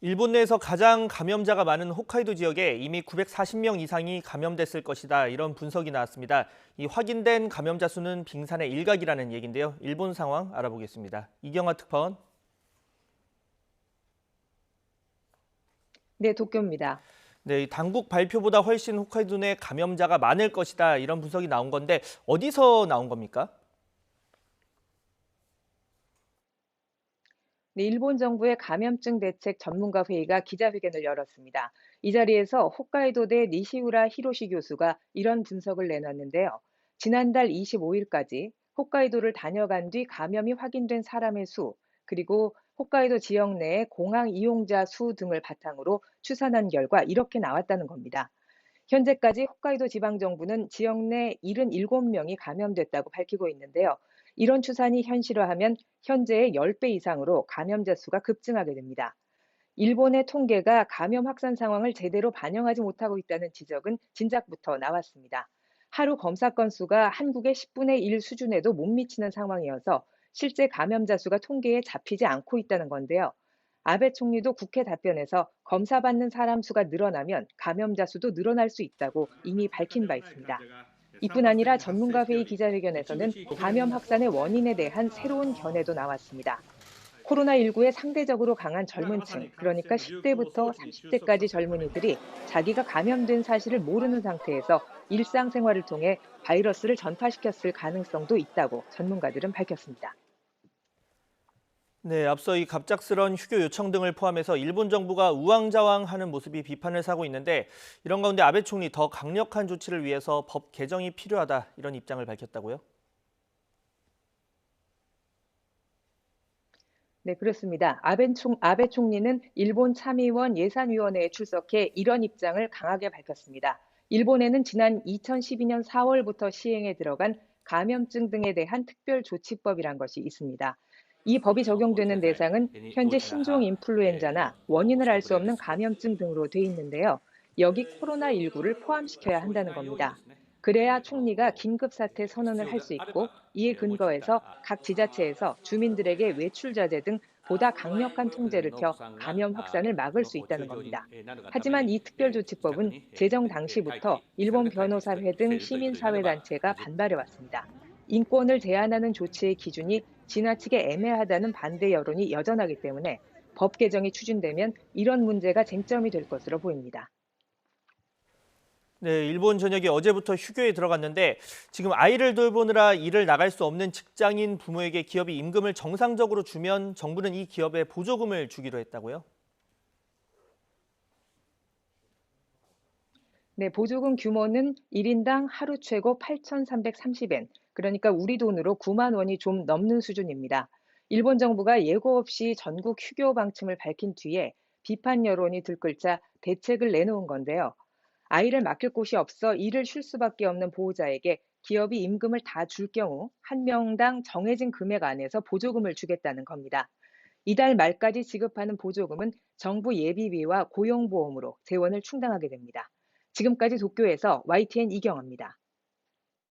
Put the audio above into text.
일본 내에서 가장 감염자가 많은 홋카이도 지역에 이미 940명 이상이 감염됐을 것이다. 이런 분석이 나왔습니다. 이 확인된 감염자 수는 빙산의 일각이라는 얘기인데요. 일본 상황 알아보겠습니다. 이경화 특파원. 네, 도쿄입니다. 네, 이 당국 발표보다 훨씬 홋카이도 내 감염자가 많을 것이다. 이런 분석이 나온 건데 어디서 나온 겁니까? 네, 일본 정부의 감염증 대책 전문가 회의가 기자회견을 열었습니다. 이 자리에서 홋카이도대 니시우라 히로시 교수가 이런 분석을 내놨는데요. 지난달 25일까지 홋카이도를 다녀간 뒤 감염이 확인된 사람의 수, 그리고 홋카이도 지역 내의 공항 이용자 수 등을 바탕으로 추산한 결과 이렇게 나왔다는 겁니다. 현재까지 홋카이도 지방정부는 지역 내 77명이 감염됐다고 밝히고 있는데요. 이런 추산이 현실화하면 현재의 10배 이상으로 감염자 수가 급증하게 됩니다. 일본의 통계가 감염 확산 상황을 제대로 반영하지 못하고 있다는 지적은 진작부터 나왔습니다. 하루 검사 건수가 한국의 10분의 1 수준에도 못 미치는 상황이어서 실제 감염자 수가 통계에 잡히지 않고 있다는 건데요. 아베 총리도 국회 답변에서 검사받는 사람 수가 늘어나면 감염자 수도 늘어날 수 있다고 이미 밝힌 바 있습니다. 이뿐 아니라 전문가 회의 기자회견에서는 감염 확산의 원인에 대한 새로운 견해도 나왔습니다. 코로나19에 상대적으로 강한 젊은 층, 그러니까 10대부터 30대까지 젊은이들이 자기가 감염된 사실을 모르는 상태에서 일상생활을 통해 바이러스를 전파시켰을 가능성도 있다고 전문가들은 밝혔습니다. 네, 앞서 이 갑작스런 휴교 요청 등을 포함해서 일본 정부가 우왕좌왕하는 모습이 비판을 사고 있는데 이런 가운데 아베 총리 더 강력한 조치를 위해서 법 개정이 필요하다 이런 입장을 밝혔다고요? 네, 그렇습니다. 아베 총리는 일본 참의원 예산위원회에 출석해 이런 입장을 강하게 밝혔습니다. 일본에는 지난 2012년 4월부터 시행에 들어간 감염증 등에 대한 특별조치법이란 것이 있습니다. 이 법이 적용되는 대상은 현재 신종 인플루엔자나 원인을 알 수 없는 감염증 등으로 돼 있는데요. 여기 코로나19를 포함시켜야 한다는 겁니다. 그래야 총리가 긴급사태 선언을 할 수 있고 이에 근거해서 각 지자체에서 주민들에게 외출 자제 등 보다 강력한 통제를 펴 감염 확산을 막을 수 있다는 겁니다. 하지만 이 특별조치법은 제정 당시부터 일본 변호사회 등 시민사회단체가 반발해 왔습니다. 인권을 제한하는 조치의 기준이 지나치게 애매하다는 반대 여론이 여전하기 때문에 법 개정이 추진되면 이런 문제가 쟁점이 될 것으로 보입니다. 네, 일본 전역이 어제부터 휴교에 들어갔는데 지금 아이를 돌보느라 일을 나갈 수 없는 직장인 부모에게 기업이 임금을 정상적으로 주면 정부는 이 기업에 보조금을 주기로 했다고요? 네, 보조금 규모는 1인당 하루 최고 8,330엔, 그러니까 우리 돈으로 9만 원이 좀 넘는 수준입니다. 일본 정부가 예고 없이 전국 휴교 방침을 밝힌 뒤에 비판 여론이 들끓자 대책을 내놓은 건데요. 아이를 맡길 곳이 없어 일을 쉴 수밖에 없는 보호자에게 기업이 임금을 다 줄 경우 한 명당 정해진 금액 안에서 보조금을 주겠다는 겁니다. 이달 말까지 지급하는 보조금은 정부 예비비와 고용보험으로 재원을 충당하게 됩니다. 지금까지 도쿄에서 YTN 이경화입니다.